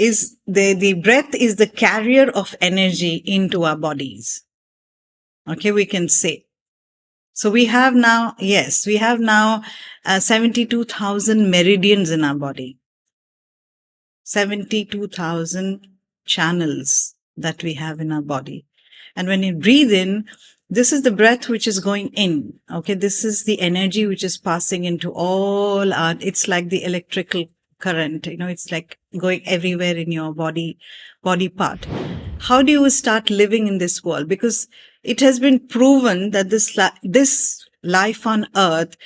is the breath is the carrier of energy into our bodies. Okay, we can say. So we have now 72,000 meridians in our body. 72,000 channels that we have in our body. And when you breathe in, this is the breath which is going in. Okay, this is the energy which is passing into all our, it's like the electrical current, it's like going everywhere in your body part. How do you start living in this world? Because it has been proven that this life on earth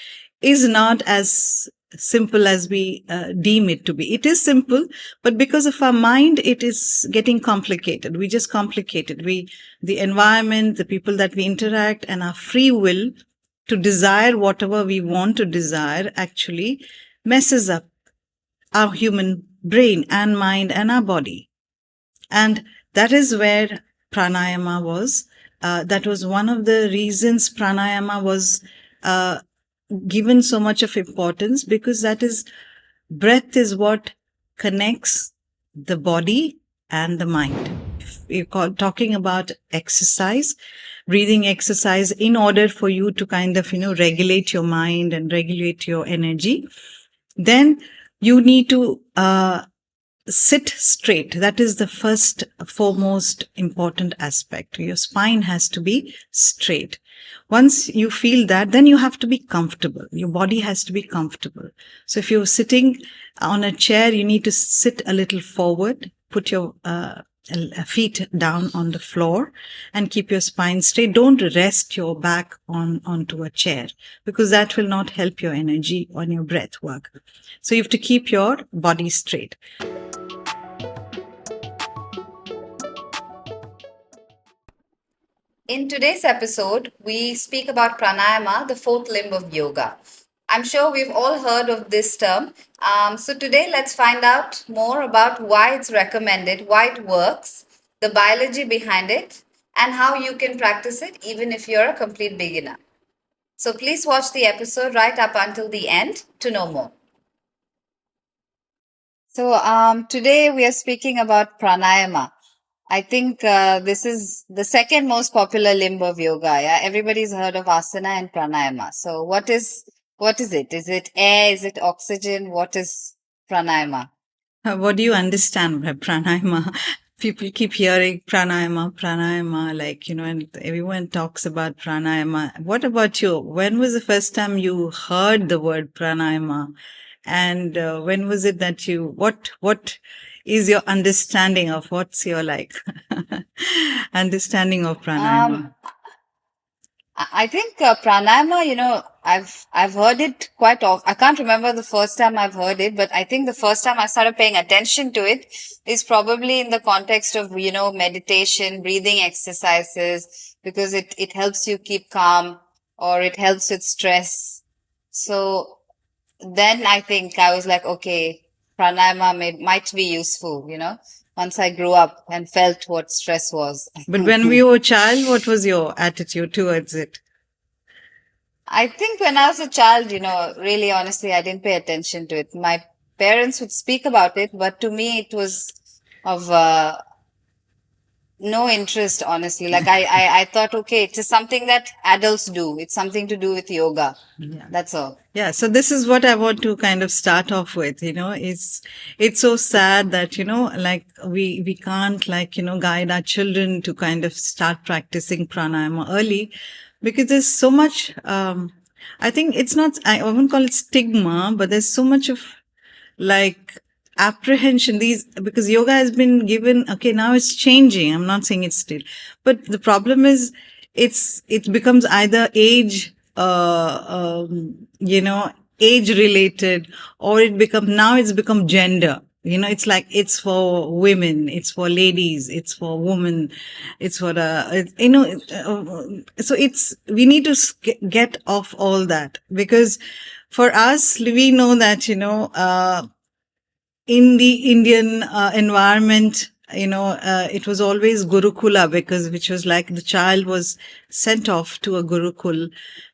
is not as simple as we deem it to be. It is simple, but because of our mind, it is getting complicated. We just complicate it. The environment, the people that we interact, and our free will to desire whatever we want to desire actually messes up our human brain and mind and our body. And that is where pranayama was. That was one of the reasons pranayama was given so much of importance, because breath is what connects the body and the mind. We're talking about exercise, breathing exercise, in order for you to kind of, regulate your mind and regulate your energy. Then you need to sit straight. That is the foremost important aspect. Your spine has to be straight. Once you feel that, then you have to be comfortable. Your body has to be comfortable. So if you're sitting on a chair, you need to sit a little forward, put your feet down on the floor and keep your spine straight. Don't rest your back onto a chair, because that will not help your energy on your breath work. So you have to keep your body straight. In today's episode, we speak about pranayama, the fourth limb of yoga. I'm sure we've all heard of this term. So today, let's find out more about why it's recommended, why it works, the biology behind it, and how you can practice it even if you're a complete beginner. So please watch the episode right up until the end to know more. So today we are speaking about pranayama. I think this is the second most popular limb of yoga. Yeah, everybody's heard of asana and pranayama. So what is it? Is it air? Is it oxygen? What is pranayama? What do you understand by pranayama? People keep hearing pranayama, like, and everyone talks about pranayama. What about you? When was the first time you heard the word pranayama? And when was it that what is your understanding of what's your understanding of pranayama? I think pranayama, I've heard it quite often. I can't remember the first time I've heard it, but I think the first time I started paying attention to it is probably in the context of, meditation, breathing exercises, because it helps you keep calm, or it helps with stress. So then I think I was like, okay, pranayama might be useful, once I grew up and felt what stress was. But when we were a child, what was your attitude towards it? I think when I was a child, really honestly, I didn't pay attention to it. My parents would speak about it, but to me, it was of no interest, honestly. Like I thought, okay, it is something that adults do. It's something to do with yoga. Yeah. That's all. Yeah. So this is what I want to kind of start off with, it's so sad that, like we can't guide our children to kind of start practicing pranayama early, because there's so much, I think it's not, I won't call it stigma, but there's so much of apprehension, because yoga has been given, okay, now it's changing. I'm not saying it's still, but the problem is it becomes either age related, or it's become gender. It's like, it's for women, it's for ladies, it's for women, it's for so we need to get off all that, because for us, we know that, in the Indian environment, it was always Gurukula, which was like the child was sent off to a Gurukul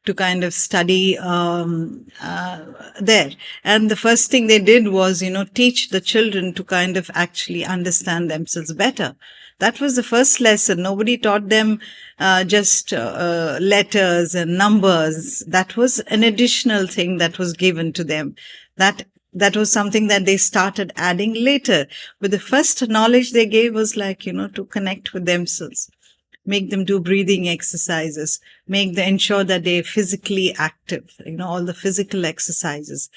to kind of study there. And the first thing they did was, teach the children to kind of actually understand themselves better. That was the first lesson. Nobody taught them just letters and numbers. That was an additional thing that was given to them. That was something that they started adding later. But the first knowledge they gave was like, to connect with themselves, make them do breathing exercises, ensure that they're physically active, all the physical exercises,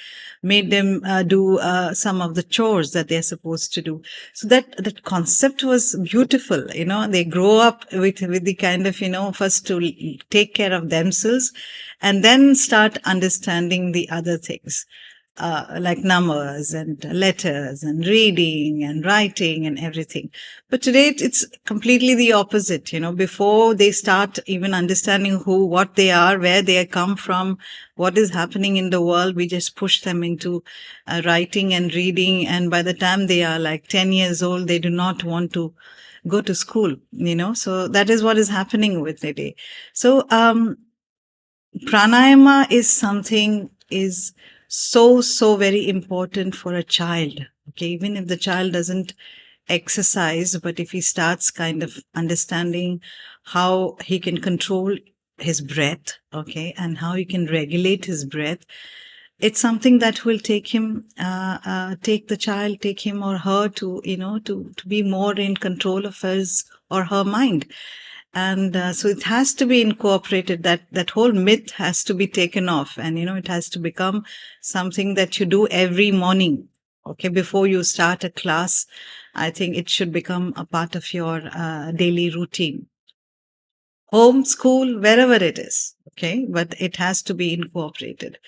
made them do some of the chores that they're supposed to do. So that concept was beautiful. They grow up with the kind of, first to take care of themselves and then start understanding the other things. Like numbers and letters and reading and writing and everything. But today it's completely the opposite. Before they start even understanding what they are, where they come from, what is happening in the world, we just push them into writing and reading. And by the time they are like 10 years old, they do not want to go to school, so that is what is happening with the day. So, pranayama is so very important for a child. Okay. Even if the child doesn't exercise, but if he starts kind of understanding how he can control his breath, okay, and how he can regulate his breath, it's something that will take him or her to, to be more in control of his or her mind. And so it has to be incorporated. That whole myth has to be taken off, and it has to become something that you do every morning. Okay, before you start a class, I think it should become a part of your daily routine. Home, school, wherever it is. Okay, but it has to be incorporated.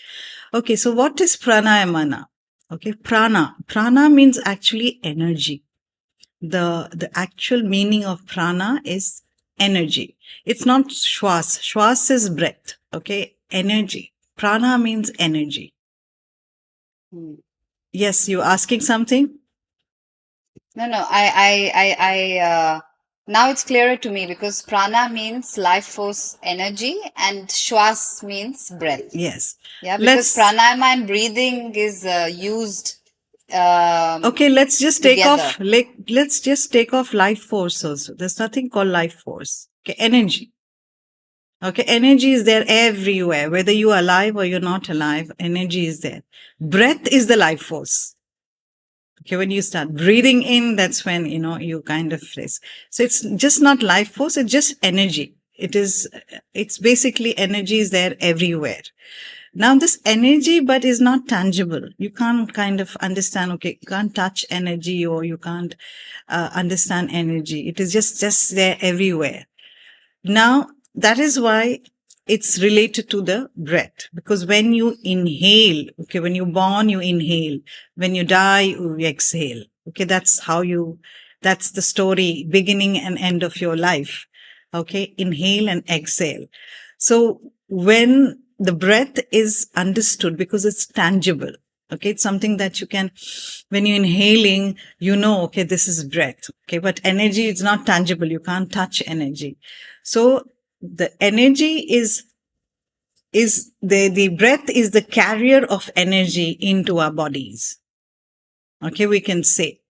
Okay, so what is pranayama now? Okay, prana means actually energy. The actual meaning of prana is energy. It's not shwas. Shwas is breath. Okay. Energy. Prana means energy. Yes, you asking something? No. Now it's clearer to me, because prana means life force, energy, and shwas means breath. Yes. Yeah, because pranayama and breathing is used. Okay, let's just together. let's just take off life force also. There's nothing called life force. Okay, energy. Okay, energy is there everywhere. Whether you are alive or you're not alive, energy is there. Breath is the life force. Okay, when you start breathing in, that's when, you kind of freeze. So it's just not life force, it's just energy. It's basically energy is there everywhere. Now this energy, but is not tangible. You can't kind of understand, okay, you can't touch energy, or you can't understand energy. It is just there everywhere. Now, that is why it's related to the breath, because when you inhale, okay, when you're born, you inhale. When you die, you exhale. Okay, that's the story, beginning and end of your life. Okay, inhale and exhale. So when the breath is understood, because it's tangible, okay, it's something that you can, when you're inhaling, okay, this is breath. Okay, but energy is not tangible. You can't touch energy. So the energy is the breath is the carrier of energy into our bodies. Okay, we can say.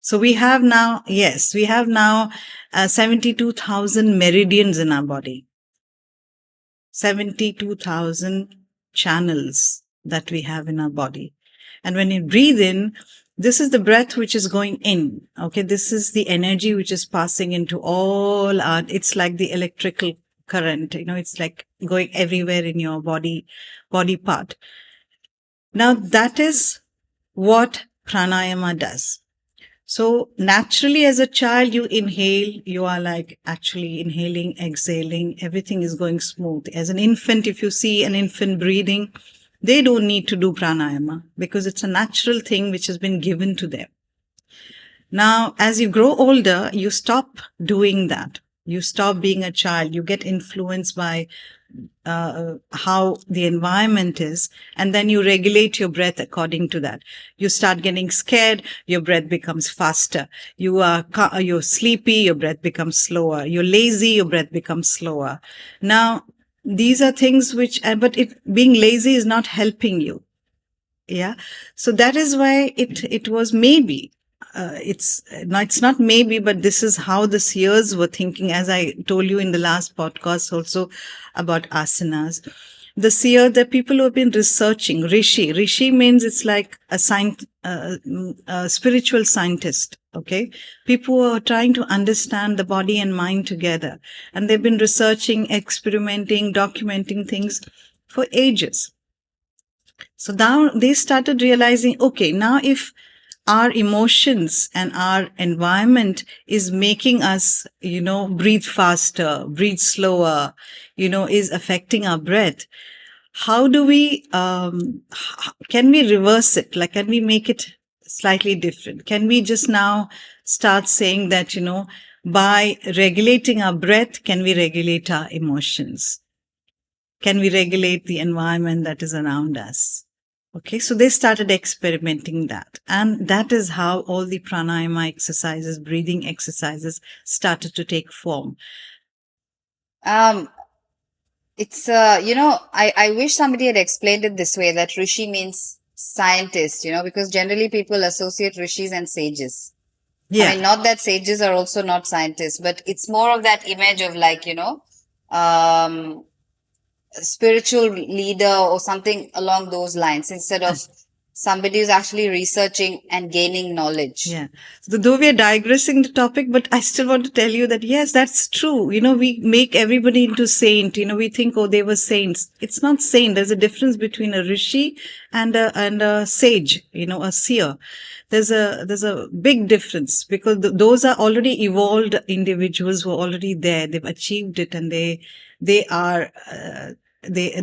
So we have now 72,000 meridians in our body. 72,000 channels that we have in our body. And when you breathe in, this is the breath which is going in. Okay, this is the energy which is passing into all it's like the electrical current, it's like going everywhere in your body part. Now that is what pranayama does. So naturally, as a child, you inhale, you are like actually inhaling, exhaling, everything is going smooth. As an infant, if you see an infant breathing, they don't need to do pranayama, because it's a natural thing which has been given to them. Now, as you grow older, you stop doing that. You stop being a child. You get influenced by how the environment is, and then you regulate your breath according to that. You start getting scared, your breath becomes faster. You're sleepy, your breath becomes slower. You're lazy, your breath becomes slower. Now, these are things which, but being lazy is not helping you. Yeah. So that is why it was maybe. It's not maybe, but this is how the seers were thinking, as I told you in the last podcast also about asanas. The seer, the people who have been researching, rishi means it's like a spiritual scientist. Okay. People who are trying to understand the body and mind together. And they've been researching, experimenting, documenting things for ages. So now they started realizing, okay, now if our emotions and our environment is making us, breathe faster, breathe slower, is affecting our breath, how do we, can we reverse it? Like, can we make it slightly different? Can we just now start saying that, by regulating our breath, can we regulate our emotions? Can we regulate the environment that is around us? Okay, so they started experimenting that. And that is how all the pranayama exercises, breathing exercises started to take form. Um, it's I wish somebody had explained it this way, that rishi means scientist, because generally people associate rishis and sages. I mean, Yeah. not that sages are also not scientists, but it's more of that image of like, um, a spiritual leader or something along those lines, instead of somebody who's actually researching and gaining knowledge. Yeah. So though we are digressing the topic, but I still want to tell you that yes, that's true. We make everybody into saint. We think, oh, they were saints. It's not saint. There's a difference between a rishi and a sage, a seer. There's a big difference, because those are already evolved individuals who are already there. They've achieved it, and they are they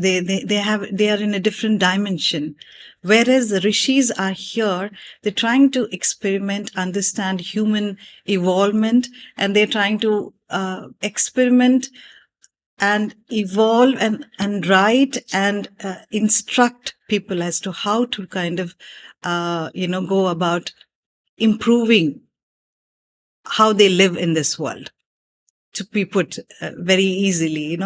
are in a different dimension. Whereas the rishis are here, they're trying to experiment, understand human evolvement, and they're trying to experiment and evolve and write and instruct people as to how to kind of, go about improving how they live in this world. To be put very easily,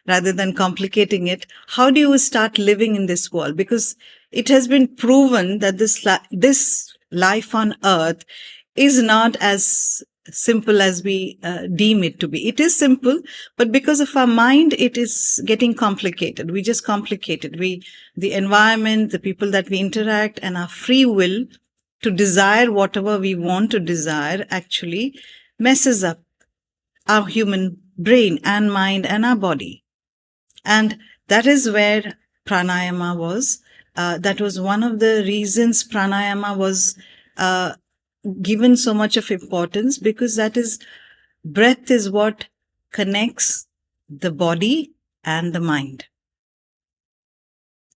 rather than complicating it, how do you start living in this world? Because it has been proven that this life on earth is not as simple as we deem it to be. It is simple, but because of our mind, it is getting complicated. We just complicate it. The environment, the people that we interact, and our free will to desire whatever we want to desire actually messes up our human brain and mind and our body. And that is where pranayama was. That was one of the reasons pranayama was given so much of importance, because breath is what connects the body and the mind.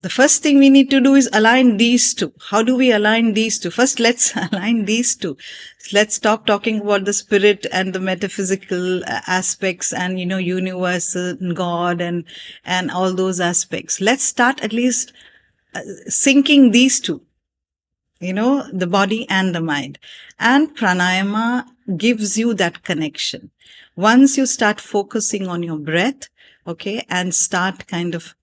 The first thing we need to do is align these two. How do we align these two? First, let's align these two. Let's stop talking about the spirit and the metaphysical aspects and, universe and God and all those aspects. Let's start at least syncing these two, the body and the mind. And pranayama gives you that connection. Once you start focusing on your breath, okay, and start kind of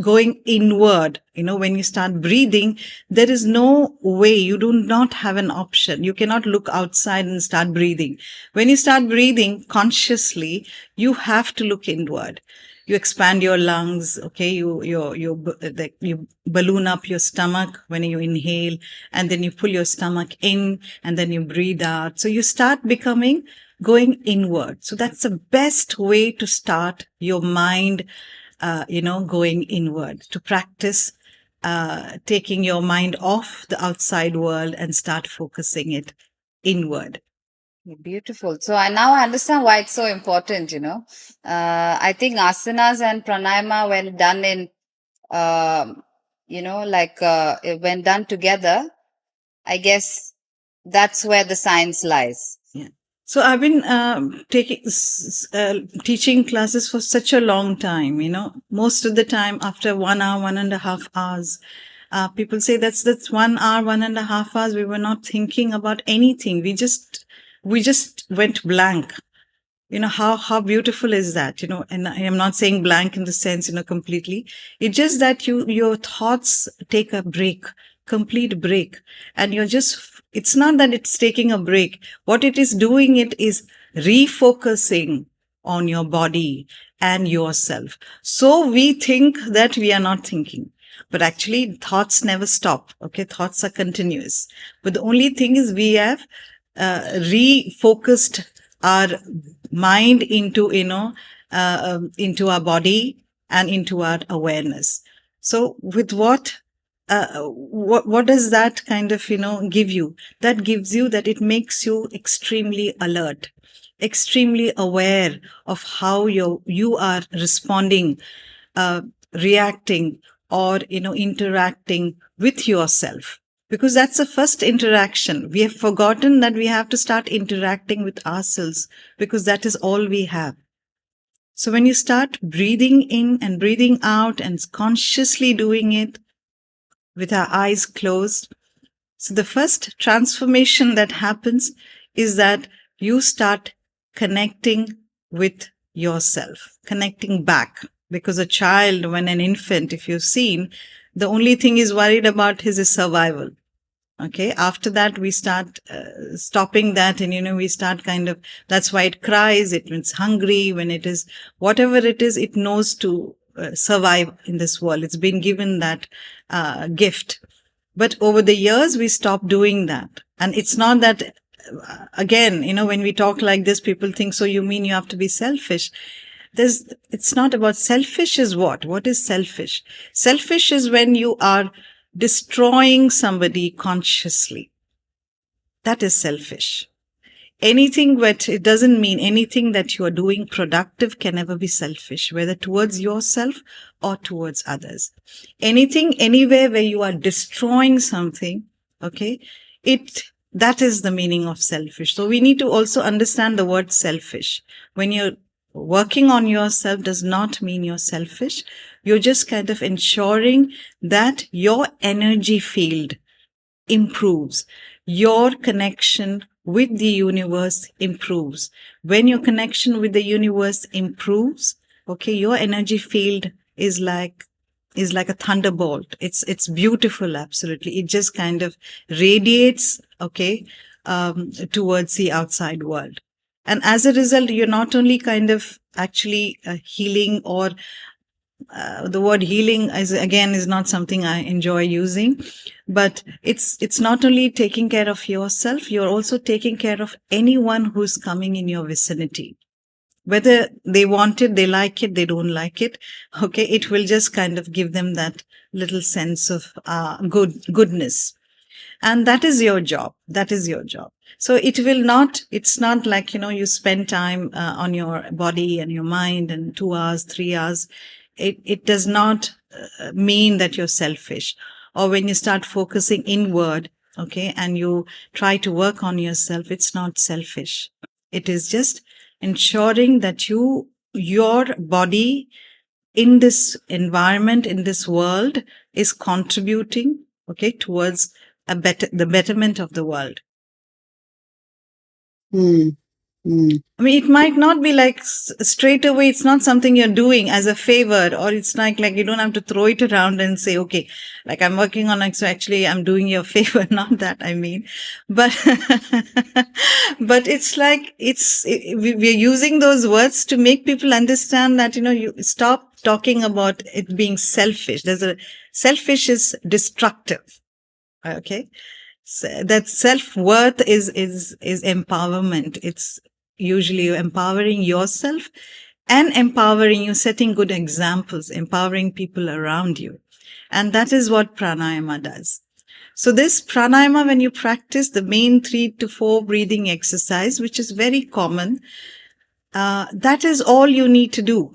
going inward, when you start breathing, there is no way, you do not have an option. You cannot look outside and start breathing. When you start breathing consciously, you have to look inward. You expand your lungs, okay, you balloon up your stomach when you inhale, and then you pull your stomach in, and then you breathe out. So you start going inward. So that's the best way to start your mind, going inward, to practice taking your mind off the outside world and start focusing it inward. Beautiful. So I understand why it's so important, I think asanas and pranayama, when done in, when done together, I guess that's where the science lies. Yeah. So I've been teaching classes for such a long time. Most of the time after 1 hour, 1.5 hours, people say that's 1 hour, 1.5 hours. We were not thinking about anything. We just went blank. How beautiful is that? And I am not saying blank in the sense, completely. It's just that your thoughts take a break, complete break. And it's not that it's taking a break. What it is doing, it is refocusing on your body and yourself. So we think that we are not thinking, but actually thoughts never stop. Okay. Thoughts are continuous, but the only thing is we have refocused our mind into our body and into our awareness. So with what does that kind of give you? That gives you that it makes you extremely alert, extremely aware of how you are responding, uh, reacting, or interacting with yourself, because that's the first interaction. We have forgotten that we have to start interacting with ourselves, because that is all we have. So when you start breathing in and breathing out and consciously doing it with our eyes closed, so the first transformation that happens is that you start connecting with yourself, connecting back. Because a child, when an infant, if you've seen, the only thing he's worried about is his survival. Okay. After that, we start stopping that, and we start that's why it cries. It's hungry. When it is, whatever it is, it knows to survive in this world. It's been given that gift. But over the years, we stopped doing that. And it's not that, again, when we talk like this, people think, so you mean you have to be selfish? It's not about selfish is what? What is selfish? Selfish is when you are destroying somebody consciously. That is selfish. Anything, but it doesn't mean anything that you are doing productive can never be selfish, whether towards yourself or towards others. Anything, anywhere where you are destroying something, okay, that is the meaning of selfish. So we need to also understand the word selfish. When you're working on yourself does not mean you're selfish. You're just kind of ensuring that your energy field improves. Your connection with the universe improves. When your connection with the universe improves, okay, your energy field is like a thunderbolt. It's beautiful. Absolutely. It just kind of radiates, okay, towards the outside world. And as a result, you're not only kind of actually healing, or the word healing is not something I enjoy using, but it's not only taking care of yourself, you're also taking care of anyone who's coming in your vicinity. Whether they want it, they like it, they don't like it. Okay. It will just kind of give them that little sense of goodness. And that is your job. That is your job. So it's not like, you spend time on your body and your mind, and 2 hours, 3 hours. It does not mean that you're selfish. Or when you start focusing inward, okay, and you try to work on yourself, it's not selfish. It is just ensuring that your body in this environment, in this world, is contributing, okay, towards the betterment of the world. I mean, it might not be like straight away. It's not something you're doing as a favor, or it's like you don't have to throw it around and say, okay, like I'm working on it, so actually I'm doing you a favor. Not that I mean, but, but it's like, we're using those words to make people understand that, you stop talking about it being selfish. Selfish is destructive. Okay. So that self-worth is empowerment. It's usually empowering yourself and empowering you, setting good examples, empowering people around you. And that is what pranayama does. So this pranayama, when you practice the main 3 to 4 breathing exercise, which is very common, that is all you need to do.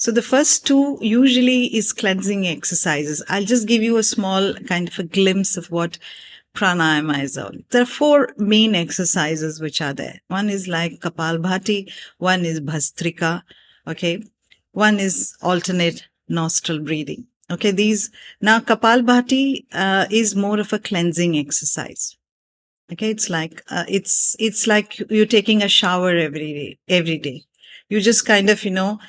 So the first 2 usually is cleansing exercises. I'll just give you a small kind of a glimpse of what pranayama is all. There are four main exercises which are there. One is like Kapalbhati, one is Bhastrika, okay. One is alternate nostril breathing. Okay, now Kapalbhati is more of a cleansing exercise. Okay, it's like you're taking a shower every day. You just kind of, any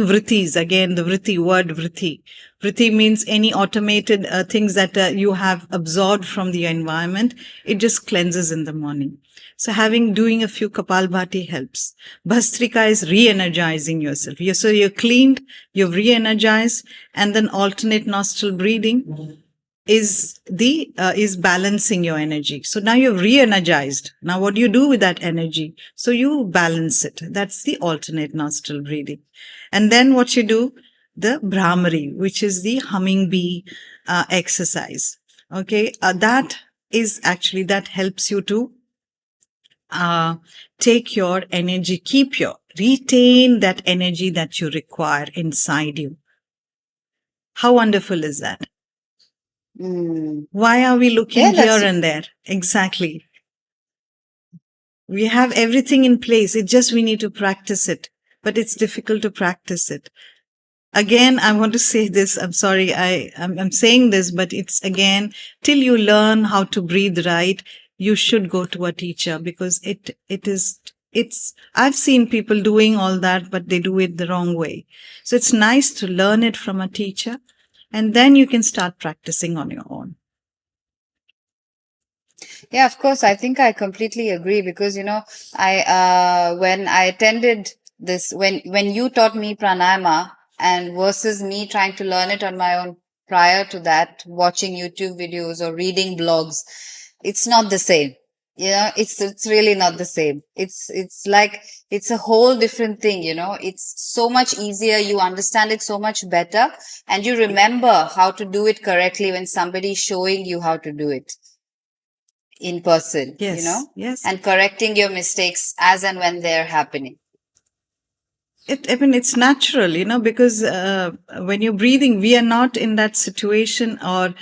vrittis, again, the word vritti. Vritti means any automated things that you have absorbed from the environment. It just cleanses in the morning. So doing a few Kapalbhati helps. Bhastrika is re-energizing yourself. So you're cleaned, you've re-energized, and then alternate nostril breathing is balancing your energy. So now you're re-energized. Now what do you do with that energy? So you balance it. That's the alternate nostril breathing. And then what you do, the Brahmari, which is the humming bee exercise. Okay, that helps you to take your energy, retain that energy that you require inside you. How wonderful is that? Why are we looking here and there? Exactly. We have everything in place. It's just we need to practice it. But it's difficult to practice it. Again, I want to say this. I'm sorry. I'm saying this, but it's again, till you learn how to breathe right, you should go to a teacher, because I've seen people doing all that, but they do it the wrong way. So it's nice to learn it from a teacher, and then you can start practicing on your own. Yeah, of course. I think I completely agree, because, when I attended this, when you taught me pranayama and versus me trying to learn it on my own prior to that, watching YouTube videos or reading blogs, it's not the same. It's really not the same. It's like, it's a whole different thing, it's so much easier. You understand it so much better, and you remember how to do it correctly when somebody's showing you how to do it in person, yes, and correcting your mistakes as and when they're happening. It's natural, because when you're breathing, we are not in that situation. Or,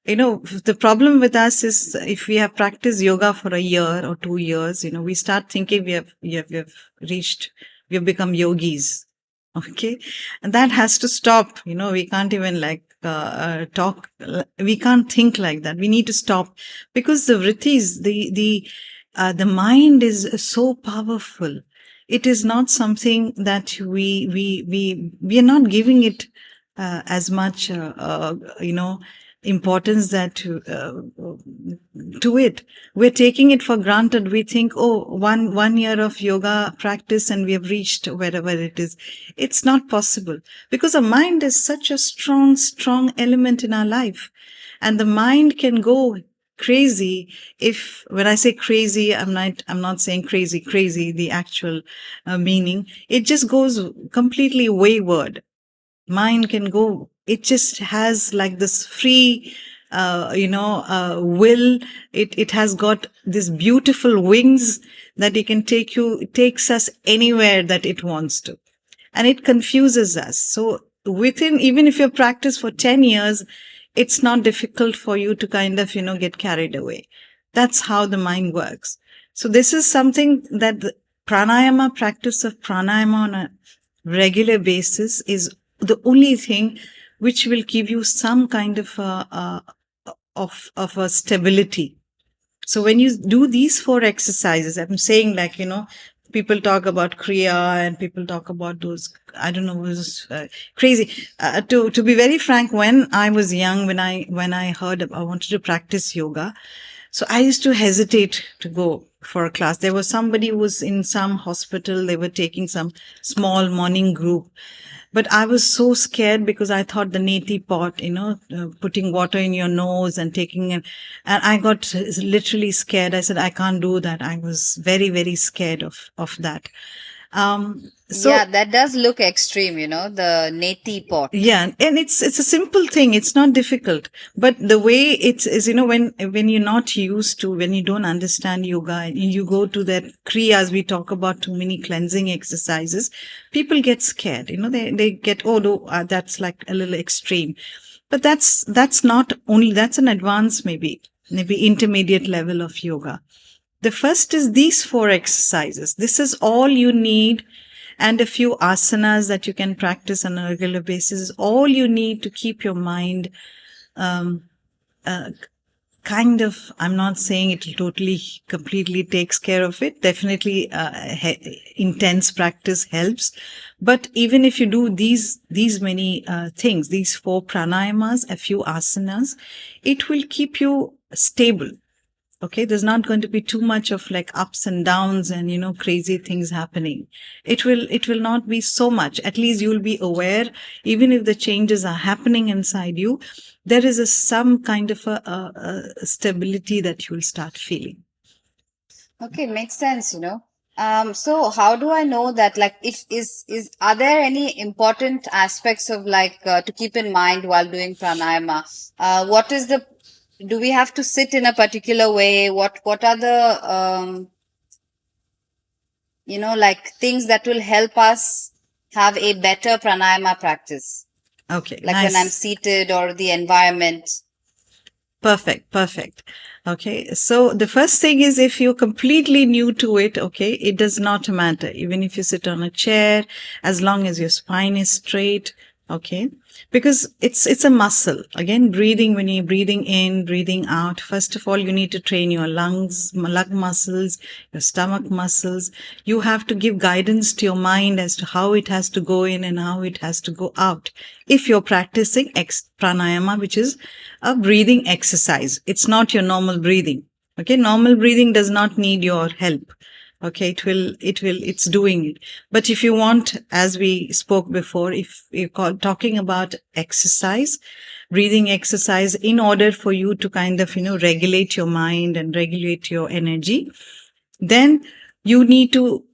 the problem with us is, if we have practiced yoga for a year or 2 years, we start thinking we have become yogis. Okay. And that has to stop. We can't even talk. We can't think like that. We need to stop, because the vrittis, the mind is so powerful. It is not something that we are not giving it as much, importance to it. We're taking it for granted. We think, one year of yoga practice and we have reached wherever it is. It's not possible, because the mind is such a strong element in our life, and the mind can go crazy. When I say crazy, I'm not saying crazy, the actual meaning. It just goes completely wayward. Mind can go, it just has like this free, will. It has got this beautiful wings that it takes us anywhere that it wants to. And it confuses us. So even if you practice for 10 years, it's not difficult for you to kind of, get carried away. That's how the mind works. So this is something that the practice of pranayama on a regular basis is the only thing which will give you some kind of a stability. So when you do these 4 exercises, I'm saying, people talk about Kriya and people talk about those, I don't know, was crazy. To be very frank, when I was young, when I heard I wanted to practice yoga, so I used to hesitate to go for a class. There was somebody who was in some hospital. They were taking some small morning group. But I was so scared, because I thought the neti pot, putting water in your nose and taking it. And I got literally scared. I said, I can't do that. I was very, very scared of that. Yeah, that does look extreme, the neti pot. Yeah, and it's a simple thing. It's not difficult. But the way it is, when you're not used to, when you don't understand yoga, and you go to that kriyas, we talk about too many cleansing exercises, people get scared. They get, no, that's like a little extreme. But that's not only, that's an advanced, maybe intermediate level of yoga. The first is these 4 exercises. This is all you need, and a few asanas that you can practice on a regular basis. All you need to keep your mind um, kind of, I'm not saying it totally, completely takes care of it. Definitely, intense practice helps. But even if you do these many things, these 4 pranayamas, a few asanas, it will keep you stable. Okay, there's not going to be too much of like ups and downs and, crazy things happening. It will not be so much. At least you'll be aware, even if the changes are happening inside you, there is some kind of a stability that you'll start feeling. Okay, makes sense. So how do I know that, like, if are there any important aspects of, like, to keep in mind while doing pranayama? What is do we have to sit in a particular way? What are the, like, things that will help us have a better pranayama practice? Okay, Like nice. when I'm seated, or the environment. Perfect. Okay. So the first thing is, if you're completely new to it, okay, it does not matter. Even if you sit on a chair, as long as your spine is straight, okay, because it's a muscle. Again, breathing, when you're breathing in, breathing out, first of all, you need to train your lung muscles, your stomach muscles. You have to give guidance to your mind as to how it has to go in and how it has to go out. If you're practicing pranayama, which is a breathing exercise, it's not your normal breathing. Okay, normal breathing does not need your help. Okay, it's doing it. But if you want, as we spoke before, if you're talking about exercise, breathing exercise, in order for you to kind of, regulate your mind and regulate your energy, then you need to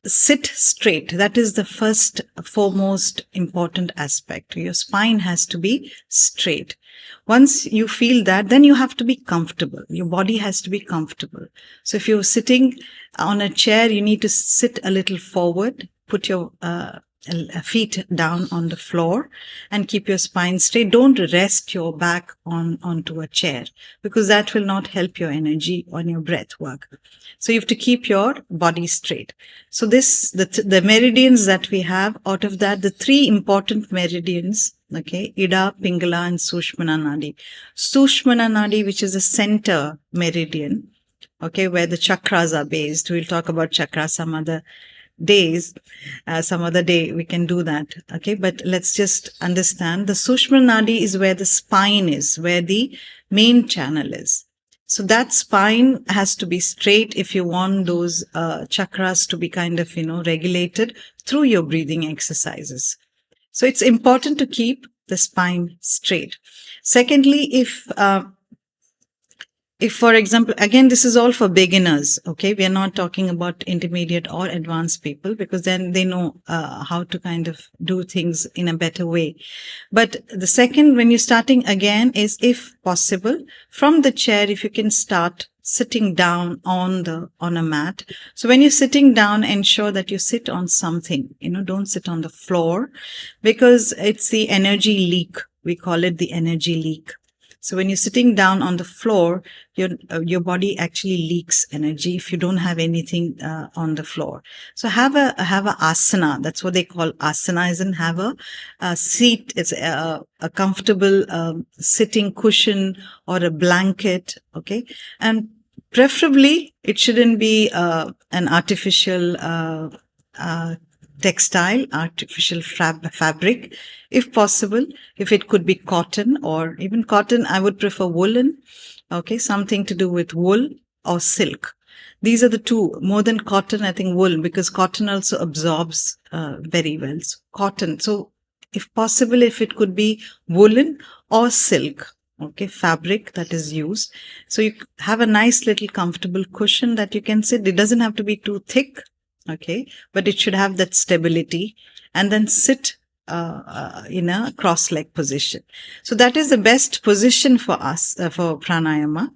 sit straight. That is the first, foremost important aspect. Your spine has to be straight. Once you feel that, then you have to be comfortable. Your body has to be comfortable. So if you're sitting on a chair, you need to sit a little forward, put your feet down on the floor and keep your spine straight. Don't rest your back onto a chair, because that will not help your energy on your breath work. So you have to keep your body straight. So the meridians that we have, out of that, the 3 important meridians, okay, Ida, Pingala, and Sushmana Nadi. Sushmana Nadi, which is the center meridian, okay, where the chakras are based. We'll talk about chakras some other days. Some other day we can do that. Okay, but let's just understand the Sushmana Nadi is where the spine is, where the main channel is. So that spine has to be straight if you want those chakras to be kind of, regulated through your breathing exercises. So it's important to keep the spine straight. Secondly, if, for example, again, this is all for beginners, okay? We are not talking about intermediate or advanced people, because then they know how to kind of do things in a better way. But the second, when you're starting again, is, if possible, from the chair, if you can start sitting down on a mat. So when you're sitting down, ensure that you sit on something, don't sit on the floor, because it's the energy leak. We call it the energy leak. So when you're sitting down on the floor, your body actually leaks energy if you don't have anything on the floor. So have a asana. That's what they call asana. Is and have a seat. It's a comfortable sitting cushion or a blanket. Okay, and preferably it shouldn't be an artificial textile, artificial fabric. If possible, if it could be cotton, or even cotton, I would prefer woolen. Okay, something to do with wool or silk. These are the 2. More than cotton, I think wool, because cotton also absorbs very well. So cotton. So if possible, if it could be woolen or silk, okay, fabric that is used. So you have a nice little comfortable cushion that you can sit. It doesn't have to be too thick, okay, but it should have that stability, and then sit in a cross-leg position. So that is the best position for us, for pranayama.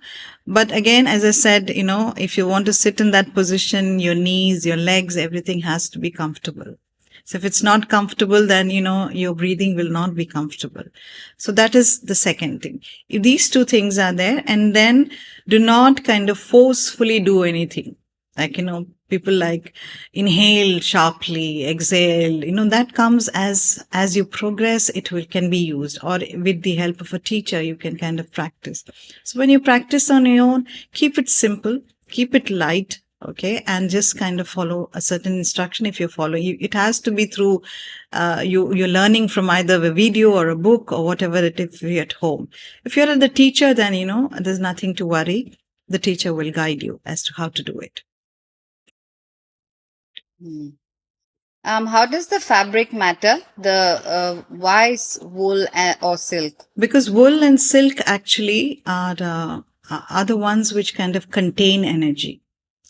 But again, as I said, if you want to sit in that position, your knees, your legs, everything has to be comfortable. So if it's not comfortable, then, your breathing will not be comfortable. So that is the second thing. If these two things are there, and then do not kind of forcefully do anything. Like, people like inhale sharply, exhale, that comes as you progress, can be used, or with the help of a teacher, you can kind of practice. So when you practice on your own, keep it simple, keep it light. Okay. And just kind of follow a certain instruction. If you follow, it has to be through, you're learning from either a video or a book or whatever it is. If you're at home, if you're the teacher, then, there's nothing to worry. The teacher will guide you as to how to do it. How does the fabric matter? Why is wool or silk? Because wool and silk actually are the ones which kind of contain energy.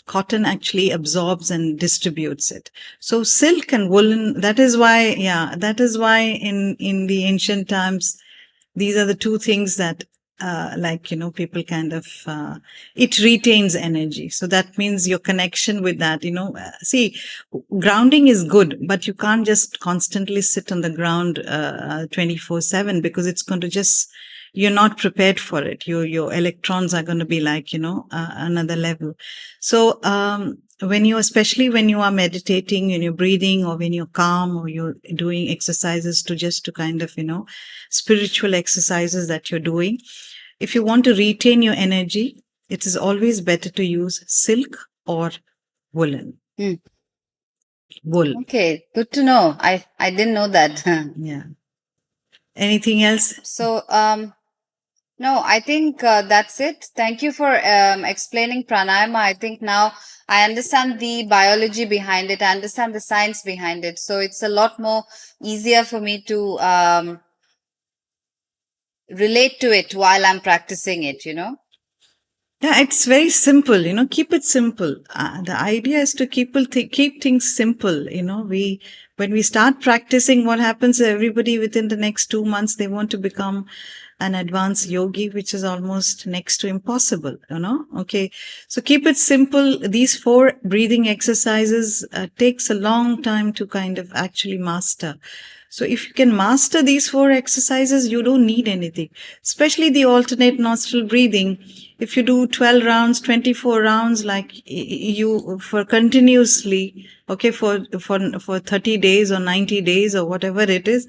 Cotton actually absorbs and distributes it. So silk and woolen, that is why in the ancient times, these are the two things that, people kind of, it retains energy. So that means your connection with that, see, grounding is good, but you can't just constantly sit on the ground, 24/7, because it's going to just, you're not prepared for it. Your electrons are going to be like, another level. So, especially when you are meditating and you're breathing, or when you're calm, or you're doing exercises to kind of, spiritual exercises that you're doing, if you want to retain your energy, it is always better to use silk or woolen. Wool. Okay, good to know. I didn't know that. Yeah. Anything else? So, no, I think that's it. Thank you for explaining pranayama. I think now I understand the biology behind it. I understand the science behind it. So it's a lot more easier for me to relate to it while I'm practicing it, Yeah, it's very simple, keep it simple. The idea is to keep things simple. When we start practicing, what happens, everybody within the next 2 months, they want to become an advanced yogi, which is almost next to impossible, Okay. So keep it simple. These 4 breathing exercises takes a long time to kind of actually master. So if you can master these 4 exercises, you don't need anything, especially the alternate nostril breathing. If you do 12 rounds, 24 rounds, like you for continuously, okay, for 30 days or 90 days or whatever it is,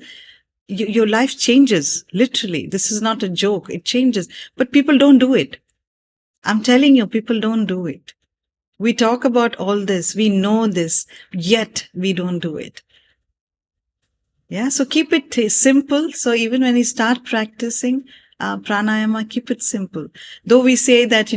your life changes. Literally. This is not a joke. It changes, but people don't do it. I'm telling you, people don't do it. We talk about all this. We know this, yet we don't do it. Yeah. So keep it simple. So even when you start practicing pranayama, keep it simple. Though we say that,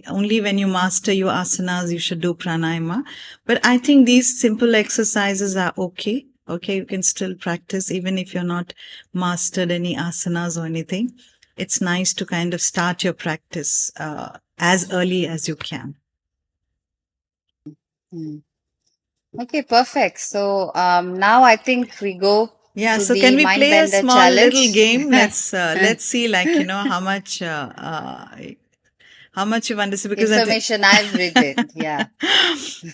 only when you master your asanas, you should do pranayama. But I think these simple exercises are okay. Okay. You can still practice even if you're not mastered any asanas or anything. It's nice to kind of start your practice as early as you can. Okay, perfect. So now I think we go. Yeah. To so the can we mind play a bender small challenge. little game? Let's see, like, how much you've understood, because information I've written. Yeah.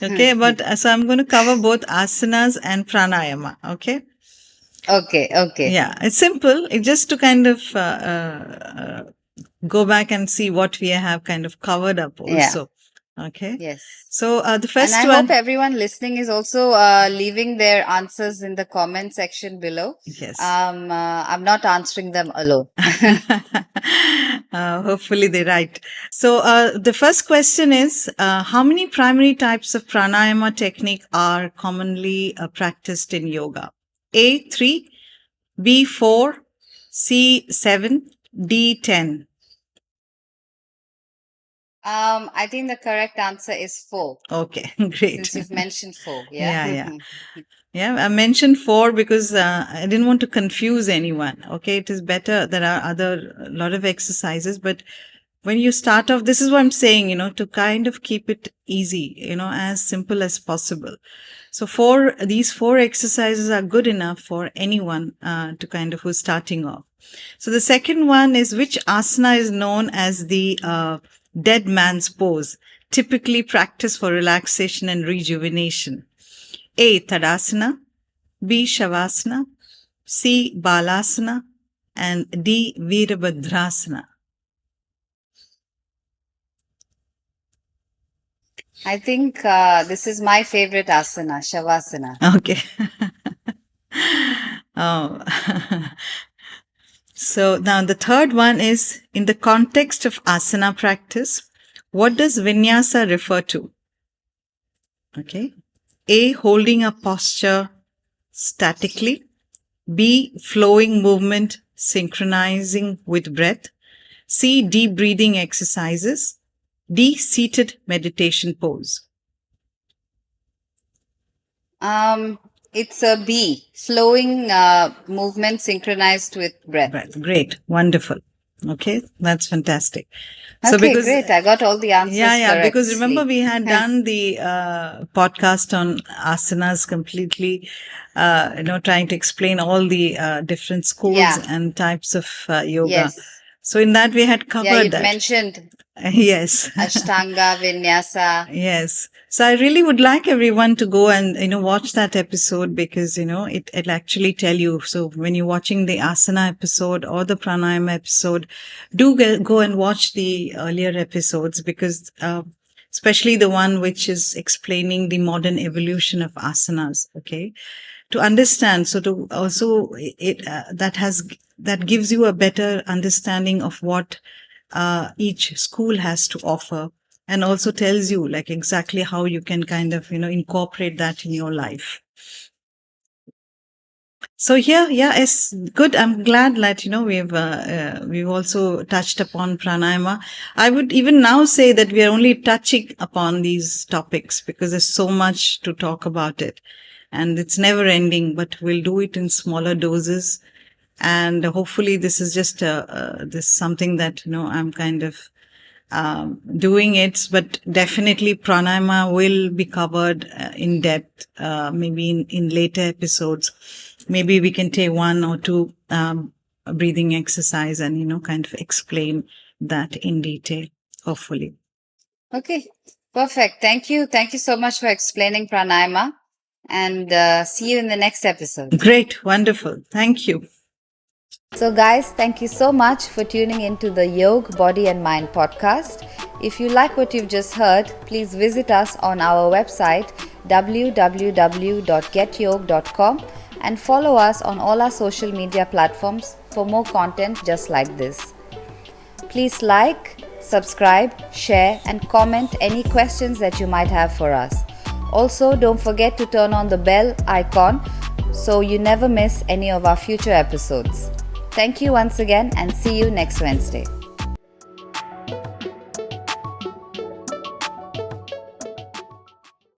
Okay, but so I'm going to cover both asanas and pranayama. Okay. Okay. Yeah, it's simple. It's just to kind of go back and see what we have kind of covered up also. Yeah. Okay. Yes. So the first one. And I hope everyone listening is also leaving their answers in the comment section below. Yes. I'm not answering them alone. Hopefully they're right. So the first question is, how many primary types of pranayama technique are commonly practiced in yoga? A, 3, B, 4, C, 7, D, 10. I think the correct answer is 4. Okay, great. Since you've mentioned 4. Yeah. Yeah, I mentioned 4 because I didn't want to confuse anyone. Okay, it is better. There are a lot of exercises, but when you start off, this is what I'm saying, to kind of keep it easy, as simple as possible. So these 4 exercises are good enough for anyone to kind of who's starting off. So the second one is, which asana is known as the dead man's pose, typically practiced for relaxation and rejuvenation? A, Tadasana, B. Shavasana, C. Balasana, and D. Virabhadrasana. I think this is my favorite asana, Shavasana. Okay. Oh. So now the third one is, in the context of asana practice, what does vinyasa refer to? Okay. A. Holding a posture statically. B. Flowing movement synchronizing with breath. C. Deep breathing exercises. D. Seated meditation pose. It's a B, flowing movement synchronized with breath. Great. Wonderful. Okay. That's fantastic. Okay, great. I got all the answers correctly. Because remember we had done the podcast on asanas completely, trying to explain all the different schools and types of yoga. Yes. So in that we had covered that. Mentioned yes. Ashtanga, Vinyasa. Yes. So I really would like everyone to go and, watch that episode, because, it'll actually tell you. So when you're watching the asana episode or the pranayama episode, do go and watch the earlier episodes, because, especially the one which is explaining the modern evolution of asanas. Okay. To understand. So to also that gives you a better understanding of what each school has to offer, and also tells you like exactly how you can kind of, incorporate that in your life. So here, it's good. I'm glad that, we've also touched upon pranayama. I would even now say that we are only touching upon these topics, because there's so much to talk about it. And it's never ending, but we'll do it in smaller doses. And hopefully this is just this something that, I'm kind of doing it, but definitely pranayama will be covered in depth, maybe in later episodes. Maybe we can take one or two breathing exercise and, kind of explain that in detail, hopefully. Okay, perfect. Thank you. Thank you so much for explaining pranayama, and see you in the next episode. Great. Wonderful. Thank you. So guys, thank you so much for tuning into the Yogue Body and Mind Podcast. If you like what you've just heard, please visit us on our website www.getyogue.com and follow us on all our social media platforms for more content just like this. Please like, subscribe, share and comment any questions that you might have for us. Also, don't forget to turn on the bell icon so you never miss any of our future episodes. Thank you once again, and see you next Wednesday.